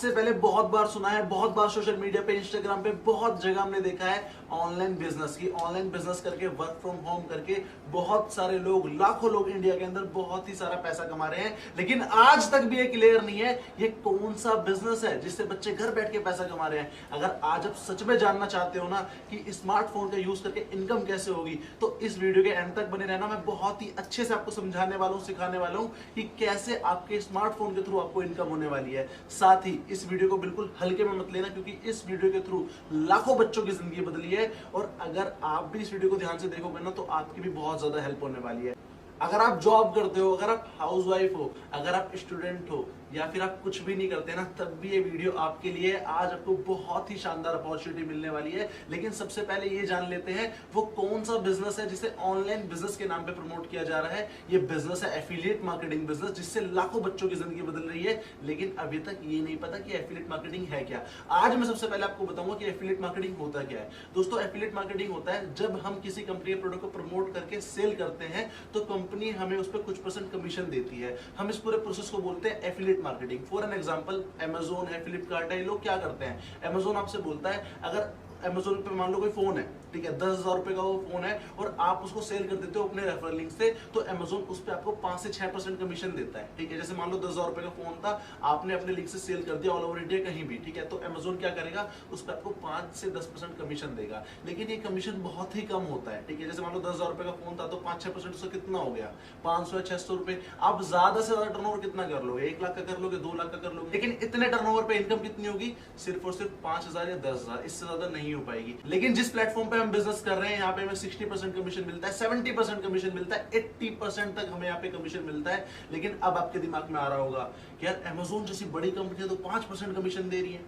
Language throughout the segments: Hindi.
से पहले बहुत बार सुना है, बहुत बार सोशल मीडिया पे, इंस्टाग्राम पे बहुत जगह हमने देखा है ऑनलाइन बिजनेस की। ऑनलाइन बिजनेस करके, वर्क फ्रॉम होम करके बहुत सारे लोग, लाखों लोग इंडिया के अंदर बहुत ही सारा पैसा कमा रहे हैं। लेकिन आज तक भी ये क्लियर नहीं है ये कौन सा बिजनेस है जिससे बच्चे घर बैठ के पैसा कमा रहे हैं। अगर आज आप सच में जानना चाहते हो ना कि स्मार्टफोन का यूज करके इनकम कैसे होगी, तो इस वीडियो के एंड तक बने रहना। मैं बहुत ही अच्छे से आपको समझाने वाला हूं, सिखाने वाला हूं कि कैसे आपके स्मार्टफोन के थ्रू आपको इनकम होने वाली है। साथ ही इस वीडियो को बिल्कुल हल्के में मत लेना, क्योंकि इस वीडियो के थ्रू लाखों बच्चों की जिंदगी बदली है। और अगर आप भी इस वीडियो को ध्यान से देखोगे ना, तो आपकी भी बहुत ज्यादा हेल्प होने वाली है। अगर आप जॉब करते हो, अगर आप हाउसवाइफ हो, अगर आप स्टूडेंट हो, या फिर आप कुछ भी नहीं करते ना, तब भी ये वीडियो आपके लिए है। आज आपको बहुत ही शानदार अपॉर्चुनिटी मिलने वाली है। लेकिन सबसे पहले ये जान लेते हैं वो कौन सा बिजनेस है जिसे ऑनलाइन बिजनेस के नाम पे प्रमोट किया जा रहा है। ये बिजनेस है एफिलिएट मार्केटिंग बिजनेस, जिससे लाखों बच्चों की जिंदगी बदल रही है। लेकिन अभी तक ये नहीं पता कि एफिलिएट मार्केटिंग है क्या। आज मैं सबसे पहले आपको बताऊंगा कि एफिलिएट मार्केटिंग होता क्या है। दोस्तों, एफिलिएट मार्केटिंग होता है जब हम किसी कंपनी के प्रोडक्ट को प्रमोट करके सेल करते हैं, तो कंपनी हमें उस पर कुछ % कमीशन देती है। हम इस पूरे प्रोसेस को बोलते हैं affiliate marketing. For an example, Amazon है, फ्लिपकार्ट है, ये लोग क्या करते हैं। अमेज़न आपसे बोलता है, अगर अमेज़न पे मान लो कोई फोन है, ठीक है, 10,000 रुपए का वो फोन है, और आप उसको सेल कर देते हो अपने रेफरल लिंक से, तो अमेज़न उस पे आपको 5 से 6% कमीशन देता है। ठीक है, जैसे मान लो 10,000 रुपए का फोन था, आपने अपने लिंक से सेल कर दिया ऑल ओवर इंडिया कहीं भी, ठीक है, तो अमेज़न क्या करेगा, उस पर आपको 5 से 10% कमीशन देगा। लेकिन ये कमीशन बहुत ही कम होता है। ठीक है, जैसे मान लो 10,000 रुपए का फोन था, तो 5-6% उसका कितना हो गया, 500 या 600 रुपए। आप ज्यादा से ज्यादा टर्नओवर कितना कर लोगे, 1 लाख का कर लोगे, 2 लाख का कर लोगे। लेकिन इतने टर्नओवर पे इनकम कितनी होगी, सिर्फ और सिर्फ 5,000 या 10,000, इससे ज्यादा नहीं हो पाएगी। लेकिन जिस प्लेटफॉर्म पे हम बिजनेस कर रहे हैं, यहाँ पे हमें 60% कमीशन मिलता है, 70% कमीशन मिलता है, 80% तक हमें यहाँ पे कमीशन मिलता है। लेकिन अब आपके दिमाग में आ रहा होगा कि यार अमेज़न जैसी बड़ी कंपनी है तो 5% कमीशन दे रही है,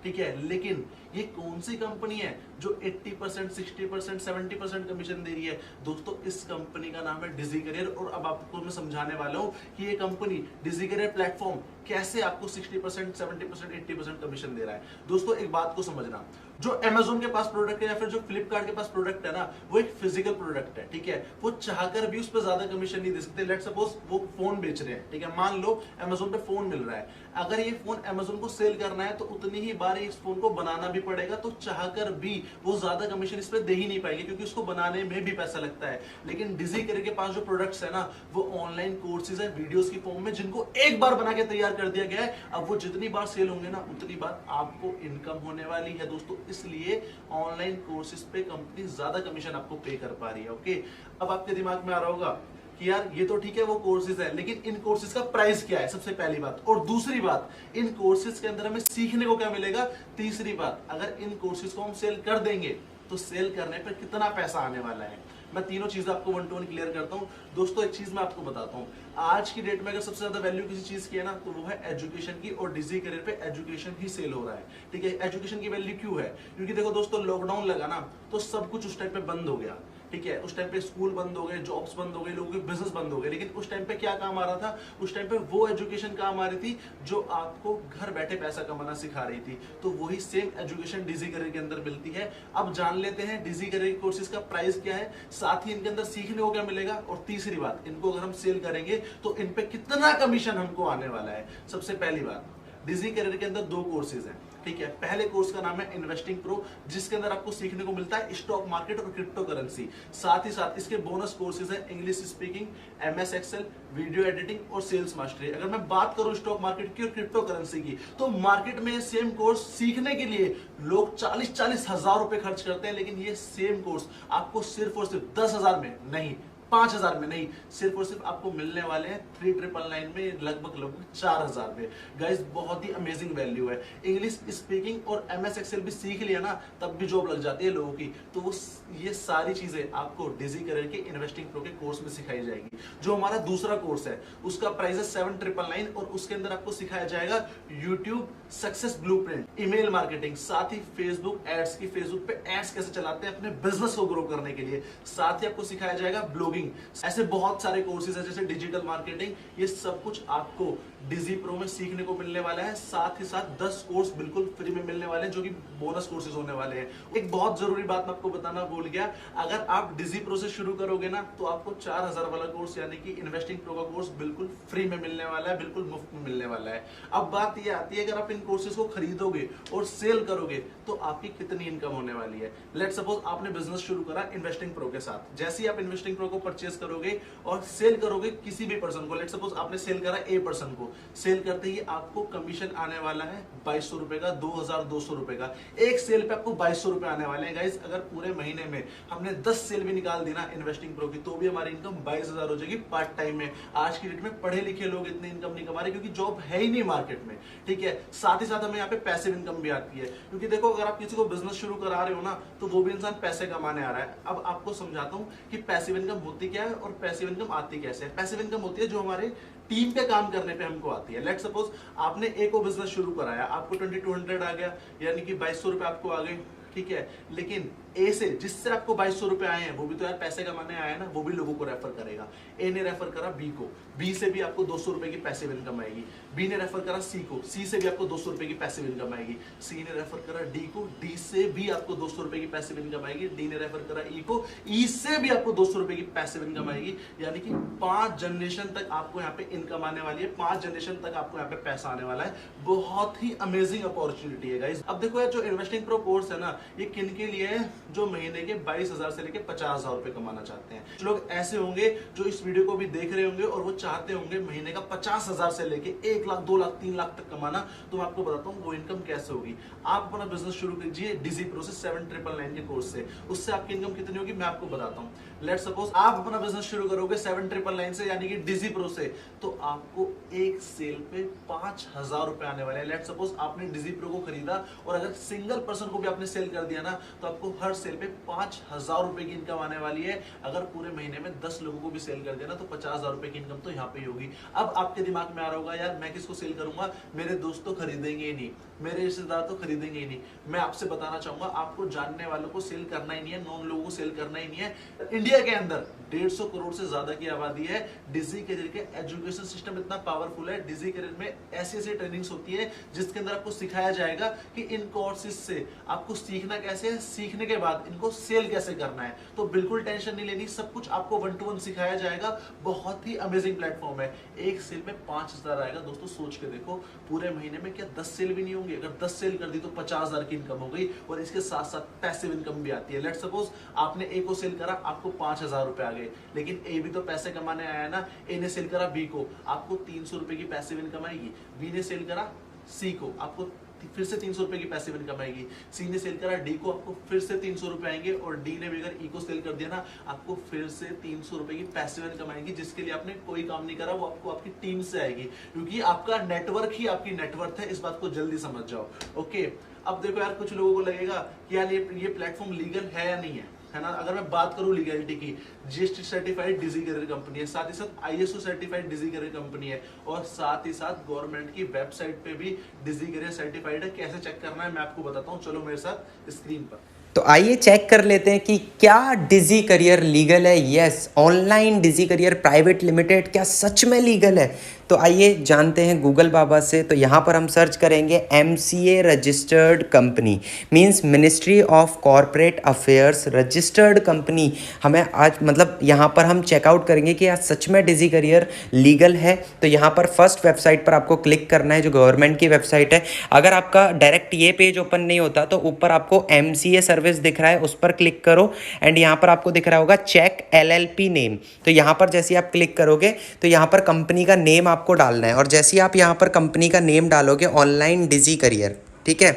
ठीक है, लेकिन ये कौन सी कंपनी है जो 80%, 60%, 70% कमीशन दे रही है। दोस्तों, इस कंपनी का नाम है डिजी करियर। और अब आपको मैं समझाने वाला हूं कि ये कंपनी डिजी करियर प्लेटफॉर्म कैसे आपको 60%, 70%, 80% कमीशन दे रहा है। दोस्तों, एक बात को समझना, जो अमेज़न के पास प्रोडक्ट है या फिर जो फ्लिपकार्ट के पास प्रोडक्ट है ना, वो एक फिजिकल प्रोडक्ट है। ठीक है, वो चाहकर भी उस पर ज्यादा कमीशन नहीं दे सकते। लेट्स सपोज वो फोन बेच रहे हैं, ठीक है, मान लो अमेज़न पे फोन मिल रहा है, अगर ये फोन अमेज़न को सेल करना है तो उतनी ही बार इस फोन को बनाना भी पड़ेगा, तो चाहकर भी वो ज्यादा कमीशन इस पे दे ही नहीं पाएंगे, क्योंकि उसको बनाने में भी पैसा लगता है। लेकिन डिजी करियर के पास जो प्रोडक्ट्स है ना, वो ऑनलाइन कोर्सेज है वीडियोस की फॉर्म में, जिनको एक बार बना के तैयार कर दिया गया है। अब वो जितनी बार सेल होंगे ना, उतनी बार आपको इनकम होने वाली है। दोस्तों, इसलिए ऑनलाइन कोर्सेज पे कंपनी ज्यादा कमीशन आपको पे कर पा रही है। ओके, अब आपके दिमाग में आ रहा होगा कि यार ये तो ठीक है, वो कोर्सेज है, लेकिन इन कोर्सेज का प्राइस क्या है, सबसे पहली बात। और दूसरी बात, इन कोर्सेज के अंदर हमें सीखने को क्या मिलेगा। तीसरी बात, अगर इन कोर्सेज को हम सेल कर देंगे तो सेल करने पर कितना पैसा आने वाला है। मैं तीनों चीजें आपको 1 to 1 क्लियर करता हूं। दोस्तों, एक चीज मैं आपको बताता हूं, आज की डेट में अगर सबसे ज्यादा वैल्यू किसी चीज की है ना, तो वो है एजुकेशन की। और डिजी करियर पे एजुकेशन ही सेल हो रहा है। ठीक है, एजुकेशन की वैल्यू क्यों है, क्योंकि देखो दोस्तों, लॉकडाउन लगा ना, तो सब कुछ उस टाइम पे बंद हो गया। ठीक है, उस टाइम पे स्कूल बंद हो गए, जॉब्स बंद हो गए, लोगों के बिजनेस बंद हो गए। लेकिन उस टाइम पे क्या काम आ रहा था, उस टाइम पे वो एजुकेशन काम आ रही थी जो आपको घर बैठे पैसा कमाना सिखा रही थी। तो वही सेम एजुकेशन डिजी करियर के अंदर मिलती है। अब जान लेते हैं डिजी करियर कोर्सेज का प्राइस क्या है, साथ ही इनके अंदर सीखने को क्या मिलेगा, और तीसरी बात, इनको अगर हम सेल करेंगे तो इन पे कितना कमीशन हमको आने वाला है। सबसे पहली बात, डिजी करियर के अंदर 2 कोर्सेज हैं। ठीक है, पहले कोर्स का नाम है इन्वेस्टिंग प्रो, जिसके अंदर आपको सीखने को मिलता है स्टॉक मार्केट और क्रिप्टो करेंसी। साथ ही साथ इसके बोनस कोर्सेज है English speaking, MS excel, video editing और सेल्स मास्टरी। अगर मैं बात करूं स्टॉक मार्केट की और क्रिप्टो करेंसी की, तो मार्केट में सेम कोर्स सीखने के लिए लोग 40-40 हजार रुपए खर्च करते हैं। लेकिन ये सेम कोर्स आपको सिर्फ और सिर्फ 10,000 में नहीं, 5,000 में नहीं, सिर्फ और सिर्फ आपको मिलने वाले हैं 3,999 में, लगभग 4,000 में। गाइस, बहुत ही अमेजिंग वैल्यू है। इंग्लिश स्पीकिंग और MS एक्सेल भी सीख लिया ना, तब भी जॉब लग जाती है लोगों की। तो वो ये सारी चीजें आपको डिजी करियर के इन्वेस्टिंग प्रो के कोर्स में सिखाई जाएगी। जो हमारा दूसरा कोर्स है, उसका प्राइस है 7,999, और उसके अंदर आपको सिखाया जाएगा YouTube success blueprint, email marketing, साथ ही फेसबुक एड्स की, फेसबुक पे एड्स कैसे चलाते हैं अपने बिजनेस को ग्रो करने के लिए। साथ ही आपको सिखाया जाएगा ब्लॉगिंग ब्लॉगिंग, ऐसे बहुत सारे कोर्सेज है जैसे डिजिटल मार्केटिंग, ये सब कुछ आपको डिजी प्रो में सीखने को मिलने वाला है। साथ ही साथ 10 कोर्स बिल्कुल फ्री में मिलने वाले हैं जो कि बोनस कोर्सेज होने वाले हैं। एक बहुत जरूरी बात मैं आपको बताना भूल गया, अगर आप डिजी प्रो से शुरू करोगे ना तो आपको 4000 वाला कोर्स यानी कि इन्वेस्टिंग प्रो का कोर्स बिल्कुल फ्री में मिलने वाला है, बिल्कुल मुफ्त में मिलने वाला है। अब बात ये आती है, अगर आप इन कोर्सेज को खरीदोगे और सेल करोगे तो आपकी कितनी इनकम होने वाली है। लेट्स सपोज आपने बिजनेस शुरू करा इन्वेस्टिंग प्रो के साथ, जैसे ही आप इन्वेस्टिंग प्रो को परचेज करोगे और सेल करोगे किसी भी पर्सन को, लेट्स सपोज आपने सेल करा ए पर्सन को, सेल करते ही आपको कमीशन आने वाला है 2200 रुपए का, 2200 रुपए का। एक सेल पे आपको 2200 रुपए आने वाले हैं गाइस। अगर पूरे महीने में हमने 10 सेल भी निकाल दी ना इन्वेस्टिंग प्रो की, तो भी हमारी इनकम 22000 हो जाएगी पार्ट टाइम में। आज की डेट में पढ़े लिखे लोग इतनी इनकम नहीं कमा रहे क्योंकि जॉब है ही नहीं मार्केट में, ठीक है। साथ ही साथ हमें यहाँ पे पैसिव इनकम भी आती है, क्योंकि देखो अगर आप किसी को बिजनेस शुरू करा रहे हो ना तो वो भी इंसान पैसे कमाने आ रहा है। अब आपको समझाता हूँ कि पैसिव इनकम होती क्या है और पैसिव इनकम आती कैसे है। पैसिव इनकम होती है जो हमारे टीम पे काम करने पे हमको आती है। लेट्स सपोज आपने ए को बिजनेस शुरू कराया, आपको 2200 आ गया, यानी कि 2200 रुपए आपको आ गए, ठीक है। लेकिन ए से, जिससे आपको 2200 रुपए आए हैं, वो भी तो यार पैसे कमाने आया है ना, वो भी लोगों को रेफर करेगा। ए ने रेफर करा बी को, बी से भी आपको 200 रुपए की पैसिव इनकम आएगी। बी ने रेफर करा सी को, सी से भी आपको 200 रुपए की पैसिव इनकम आएगी। सी ने रेफर करा डी को, डी से भी आपको 200 रुपए की पैसिव इनकम आएगी। डी ने रेफर करा ई को, ई से भी आपको 200 रुपए की पैसिव इनकम आएगी। यानी कि 5 जनरेशन तक आपको यहाँ पे इनकम आने वाली है, 5 जनरेशन तक आपको यहाँ पे पैसा आने वाला है। बहुत ही अमेजिंग अपॉर्चुनिटी है गाइस। अब देखो यार, जो इन्वेस्टिंग प्रो कोर्स है ना, ये किन के लिए है? जो महीने के 22,000 से लेके 50,000 रुपए कमाना चाहते हैं। कुछ लोग ऐसे होंगे जो इस वीडियो को भी देख रहे होंगे और वो चाहते होंगे महीने का 50,000 से लेके 1 लाख, 2 लाख, 3 लाख तक कमाना। तो मैं आपको बताता हूँ वो इनकम कैसे होगी। आप अपना बिजनेस शुरू कीजिए डिजी प्रो से 7999 के कोर्स से, उससे आपकी इनकम कितनी होगी मैं आपको बताता हूँ। लेट्स सपोज आप अपना बिजनेस शुरू करोगे 7999 से, यानी कि डिजी प्रो से, तो आपको एक सेल पे 5000 रुपए आने वाले हैं। लेट्स सपोज आपने डिजी प्रो को खरीदा और अगर सिंगल पर्सन को भी आपने सेल कर दिया ना, तो आपको हर सेल पे 5000 रुपए की इनकम आने वाली है। अगर पूरे महीने में 10 लोगों को भी सेल कर देना तो 50,000 रुपए की इनकम तो यहाँ पे होगी। अब आपके दिमाग में आ रहा होगा, यार मैं किसको सेल करूंगा, मेरे दोस्त तो खरीदेंगे ही नहीं, मेरे रिश्तेदार तो खरीदेंगे ही नहीं। मैं आपसे बताना चाहूंगा, आपको जानने वालों को सेल करना ही नहीं है, नॉन लोगों को सेल करना ही नहीं है। इंडिया के अंदर 150 करोड़ से ज्यादा की आबादी है। डिजी करियर के एजुकेशन सिस्टम इतना पावरफुल है, डिजी करियर में ऐसी ऐसी ट्रेनिंग्स होती है जिसके अंदर आपको सिखाया जाएगा कि इन कोर्सेज से आपको सीखना कैसे है, सीखने के बाद इनको सेल कैसे करना है। तो बिल्कुल टेंशन नहीं लेनी, सब कुछ आपको 1 to 1 सिखाया जाएगा। बहुत ही अमेजिंग प्लेटफॉर्म है। एक सेल में 5000 आएगा। दोस्तों सोच के देखो, पूरे महीने में क्या 10 सेल भी नहीं होंगे? अगर 10 सेल कर दी तो 50,000 की इनकम हो गई और इसके साथ साथ पैसिव इनकम भी आती है। लेट्स सपोज आपने ए को सेल करा, आपको 5000 रुपए आ गए, लेकिन ए भी तो पैसे कमाने आया ना। ए ने सेल करा बी को, आपको 300 रुपए की पैसिव इनकम आएगी। बी ने सेल करा सी को, आपको फिर से 300 रुपए की पैसिव इनकम आएगी। सी ने सेल करा डी को, आपको फिर से 300 रुपए आएंगे। और डी ने भी अगर ई को सेल कर दिया ना, आपको फिर से 300 रुपए की पैसिव इनकम आएगी, जिसके लिए आपने कोई काम नहीं करा, वो आपको आपकी टीम से आएगी, क्योंकि आपका नेटवर्क ही आपकी नेटवर्थ है। इस बात को जल्दी समझ जाओ, ओके। अब देखो यार, कुछ लोगों को लगेगा कि यार ये प्लेटफॉर्म लीगल है या नहीं है ना। अगर मैं बात करूं लीगलिटी की, जीएसटी सर्टिफाइड डिजी करियर कंपनी है, साथ ही साथ आईएसओ सर्टिफाइड डिजी करियर कंपनी है, और साथ ही साथ गवर्नमेंट की वेबसाइट पे भी डिजी करियर सर्टिफाइड है। कैसे चेक करना है मैं आपको बताता हूँ, चलो मेरे साथ स्क्रीन पर। तो आइए चेक कर लेते हैं कि क्या डिजी करियर लीगल है। Yes, online Digi Career private limited क्या सच में लीगल है? तो आइए जानते हैं गूगल बाबा से। तो यहाँ पर हम सर्च करेंगे MCA registered company, means ministry of corporate affairs registered company. हमें आज मतलब यहाँ पर हम चेकआउट करेंगे कि यार सच में डिजी करियर लीगल है। तो यहाँ पर फर्स्ट वेबसाइट पर आपको क्लिक करना है, जो गवर्नमेंट की वेबसाइट है। अगर आपका डायरेक्ट ये पेज ओपन नहीं होता तो ऊपर आपको एमसीए सर्विस दिख रहा है, उस पर क्लिक करो एंड यहाँ पर आपको दिख रहा होगा चेक एलएलपी नेम। तो यहाँ पर जैसे आप क्लिक करोगे तो यहाँ पर कंपनी का नेम आपको डालना है, और जैसे ही आप यहाँ पर कंपनी का नेम डालोगे ऑनलाइन डिजी करियर, ठीक है,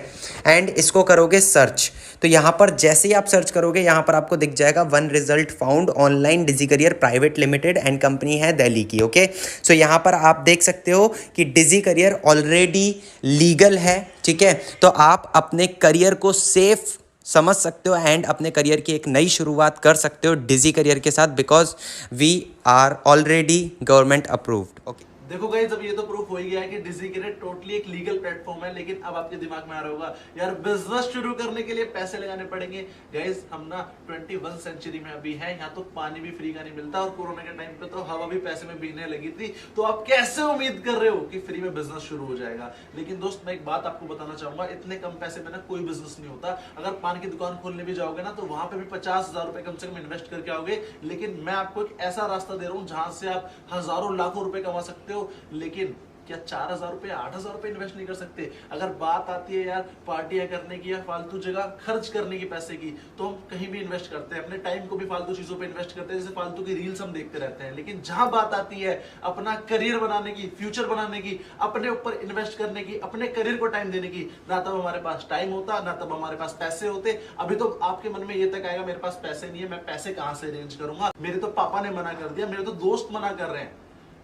एंड इसको करोगे सर्च, तो यहाँ पर जैसे ही आप सर्च करोगे यहाँ पर आपको दिख जाएगा 1 result found online Digi Career private limited and company है दिल्ली की। ओके, सो यहाँ पर आप देख सकते हो कि डिजी करियर ऑलरेडी लीगल है, ठीक है। तो आप अपने करियर को सेफ समझ सकते हो एंड अपने करियर की एक नई शुरुआत कर सकते हो डिजी करियर के साथ, because we are already government approved. Okay, देखो गाइस, अब ये तो प्रूफ हो ही गया है कि डिजी करियर टोटली एक लीगल प्लेटफॉर्म है। लेकिन अब आपके दिमाग में आ रहा होगा यार बिजनेस शुरू करने के लिए पैसे लगाने पड़ेंगे। गाइस, हम ना 21 सेंचुरी में अभी हैं, यहाँ तो पानी भी फ्री का नहीं मिलता और कोरोना के टाइम पे तो हवा भी पैसे में बिकने लगी थी। तो आप कैसे उम्मीद कर रहे हो कि फ्री में बिजनेस शुरू हो जाएगा? लेकिन दोस्त, मैं एक बात आपको बताना चाहूंगा, इतने कम पैसे में ना कोई बिजनेस नहीं होता। अगर पान की दुकान खोलने भी जाओगे ना तो वहां पे भी 50,000 रुपए कम से कम इन्वेस्ट करके आओगे। लेकिन मैं आपको एक ऐसा रास्ता दे रहा हूं जहां से आप हजारों लाखों रुपए कमा सकते हो। लेकिन क्या 4,000 रुपए 8,000 रुपए इन्वेस्ट नहीं कर सकते? अगर बात आती है यार पार्टियां करने की या फालतू जगह खर्च करने की पैसे की, तो हम कहीं भी इन्वेस्ट करते हैं, अपने टाइम को भी फालतू चीजों पे इन्वेस्ट करते हैं, जैसे फालतू की रील्स हम देखते रहते हैं। लेकिन जहां बात आती है अपना करियर बनाने की, फ्यूचर बनाने की, अपने ऊपर इन्वेस्ट करने की, अपने करियर को टाइम देने की, ना तब हमारे पास टाइम होता, ना तब हमारे पास पैसे होते। अभी तो आपके मन में ये तक आएगा मेरे पास पैसे नहीं है, मैं पैसे कहां से अरेंज करूंगा, मेरे तो पापा ने मना कर दिया, मेरे तो दोस्त मना कर रहे हैं।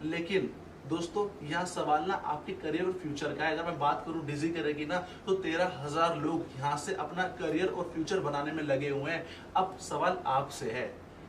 लेकिन दोस्तों, यह सवाल ना आपके करियर और फ्यूचर का है। अगर मैं बात करूं डिजी करियर की ना, तो 13,000 लोग यहां से अपना करियर और फ्यूचर बनाने में लगे हुए हैं। अब सवाल आपसे है,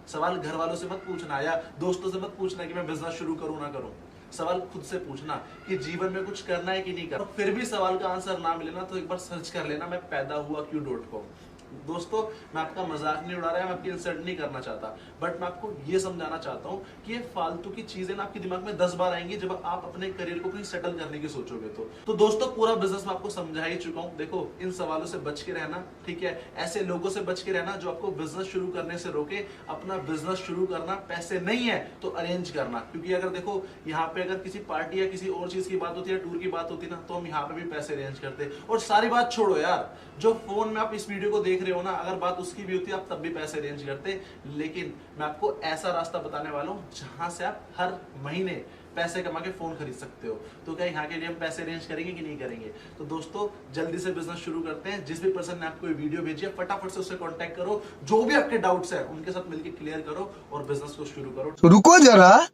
सवाल घर वालों से मत पूछना या दोस्तों से मत पूछना कि मैं बिजनेस शुरू करूं ना करूं। सवाल खुद से पूछना कि जीवन में कुछ करना है कि नहीं करना। फिर भी सवाल का आंसर ना मिले ना तो एक बार सर्च कर लेना मैं पैदा हुआ क्यों.com। दोस्तों, मैं आपका मजाक नहीं उड़ा रहा, मैं आपकी इंसल्ट नहीं करना चाहता, बट मैं आपको ये समझाना चाहता हूँ कि ये फालतू की चीजें ना आपके दिमाग में 10 बार आएंगी जब आप अपने करियर को कहीं सेटल करने की सोचोगे। तो दोस्तों, पूरा बिजनेस मैं आपको समझा ही चुका हूँ। देखो, इन सवालों से बच के रहना, ठीक है? ऐसे लोगों से बच के रहना जो आपको बिजनेस शुरू करने से रोके। अपना बिजनेस शुरू करना, पैसे नहीं है तो अरेंज करना। क्योंकि अगर देखो, यहाँ पे अगर किसी पार्टी या किसी और चीज की बात होती है, टूर की बात होती ना, तो हम यहाँ पे भी पैसे अरेंज करते। और सारी बात छोड़ो यार, जो फोन में आप इस वीडियो को देख रहे हो ना, अगर बात उसकी भी होती आप तब भी पैसे अरेंज करते। लेकिन मैं आपको ऐसा रास्ता बताने वाला हूं जहां से आप हर महीने पैसे कमा के फोन खरीद सकते हो। तो क्या यहाँ के लिए हम पैसे अरेंज करेंगे कि नहीं करेंगे? तो दोस्तों, जल्दी से बिजनेस शुरू करते हैं। जिस भी पर्सन ने आपको ये वीडियो भेजी है, फटाफट से उससे कांटेक्ट करो, जो भी आपके डाउट्स है उनके साथ मिलकर क्लियर करो और बिजनेस को शुरू करो। रुको जरा,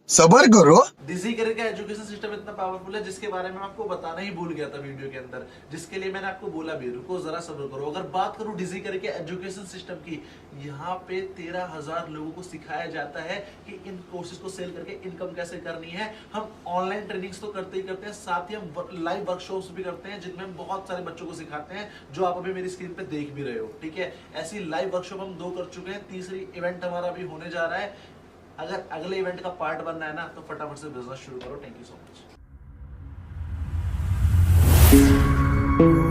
सबर करो। डिजी करियर का एजुकेशन सिस्टम इतना पावरफुल है जिसके बारे में आपको बताना ही भूल गया था वीडियो के अंदर, जिसके लिए मैंने आपको बोला भी रुको जरा सब्र करो। अगर बात करूं डिजी करियर के एजुकेशन सिस्टम की, यहाँ पे 13,000 लोगों को सिखाया जाता है कि इन कोर्सेज को सेल करके इनकम कैसे करनी है। हम ऑनलाइन ट्रेनिंग्स तो करते ही करते हैं, साथ ही हम लाइव वर्कशॉप्स भी करते हैं जिनमें हम बहुत सारे बच्चों को सिखाते हैं, जो आप अभी मेरी स्क्रीन पे देख भी रहे हो। ठीक है, ऐसी लाइव वर्कशॉप हम 2 कर चुके हैं, तीसरी इवेंट हमारा भी होने जा रहा है। अगर अगले इवेंट का पार्ट बनना है ना तो फटाफट से बिजनेस शुरू करो। Thank you so much.